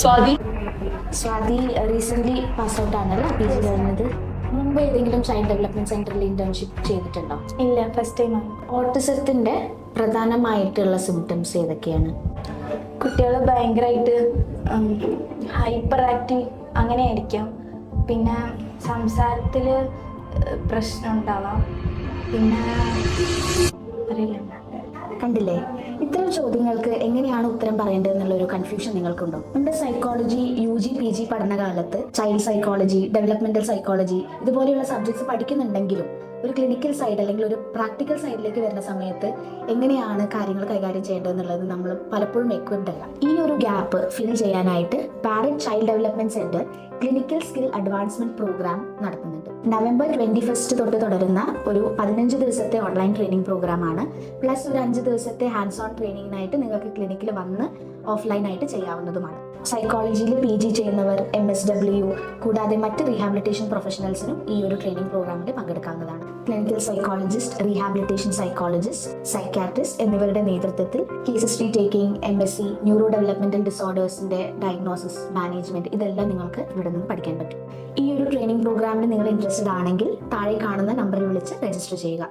Swathi. Swathi recent pass out ആണല്ലോ, PG കഴിഞ്ഞത്. മുമ്പ് ഏതെങ്കിലും ചൈൽഡ് ഡെവലപ്മെന്റ് സെന്ററിൽ ഇന്റേൺഷിപ്പ് ചെയ്തിട്ടുണ്ടോ? ഇല്ല, ഫസ്റ്റ് ടൈം ആണ്. ഓട്ടിസത്തിന്റെ പ്രധാനമായിട്ടുള്ള സിംറ്റംസ് ഏതൊക്കെയാണ്? കുട്ടികൾ ഭയങ്കരമായിട്ട് ഹൈപ്പർ ആക്റ്റീവ് അങ്ങനെ ആയിരിക്കാം. പിന്നെ സംസാരത്തിൽ പ്രശ്നം ഉണ്ടാവാം. പിന്നെ അറിയില്ല. കണ്ടില്ലേ, ഇത്തരം ചോദ്യങ്ങൾക്ക് എങ്ങനെയാണ് ഉത്തരം പറയേണ്ടത് എന്നുള്ളൊരു കൺഫ്യൂഷൻ നിങ്ങൾക്കുണ്ടോ? നമ്മുടെ സൈക്കോളജി UG PG പഠനകാലത്ത് ചൈൽഡ് സൈക്കോളജി, ഡെവലപ്മെന്റൽ സൈക്കോളജി ഇതുപോലെയുള്ള സബ്ജക്ട്സ് പഠിക്കുന്നുണ്ടെങ്കിലും ഒരു ക്ലിനിക്കൽ സൈഡ് അല്ലെങ്കിൽ ഒരു പ്രാക്ടിക്കൽ സൈഡിലേക്ക് വരുന്ന സമയത്ത് എങ്ങനെയാണ് കാര്യങ്ങൾ കൈകാര്യം ചെയ്യേണ്ടത് എന്നുള്ളത് നമ്മൾ പലപ്പോഴും എക്വിപ്ഡ് അല്ല. ഈ ഒരു ഗ്യാപ്പ് ഫിൽ ചെയ്യാനായിട്ട് parent child development centre clinical skill advancement programme നടത്തുന്നുണ്ട്. November 21 തൊട്ട് തുടരുന്ന ഒരു 15 ദിവസത്തെ ഓൺലൈൻ ട്രെയിനിങ് പ്രോഗ്രാം ആണ്. പ്ലസ് ഒരു 5 ദിവസത്തെ ഹാൻഡ്സ് ഓൺ ട്രെയിനിങ്ങിനായിട്ട് നിങ്ങൾക്ക് ക്ലിനിക്കിൽ വന്ന് ഓഫ്ലൈനായിട്ട് ചെയ്യാവുന്നതുമാണ്. സൈക്കോളജിയിൽ PG ചെയ്യുന്നവർ, MSW കൂടാതെ മറ്റ് റീഹാബിലിറ്റേഷൻ പ്രൊഫഷണൽസിനും ഈ ഒരു ട്രെയിനിങ് പ്രോഗ്രാമിൽ പങ്കെടുക്കാവുന്നതാണ്. Clinical psychologist, rehabilitation psychologist, psychiatrist എന്നിവരുടെ നേതൃത്വത്തിൽ case history taking, MSc, neuro developmental ഡിസോർഡേഴ്സിന്റെ ഡയഗ്നോസിസ്, മാനേജ്മെന്റ് ഇതെല്ലാം നിങ്ങൾക്ക് ഇവിടെ നിന്ന് പഠിക്കാൻ പറ്റും. ഈ ഒരു ട്രെയിനിങ് പ്രോഗ്രാമിൽ നിങ്ങൾ ഇൻട്രസ്റ്റഡ് ആണെങ്കിൽ താഴെ കാണുന്ന നമ്പറിൽ വിളിച്ച് രജിസ്റ്റർ ചെയ്യുക.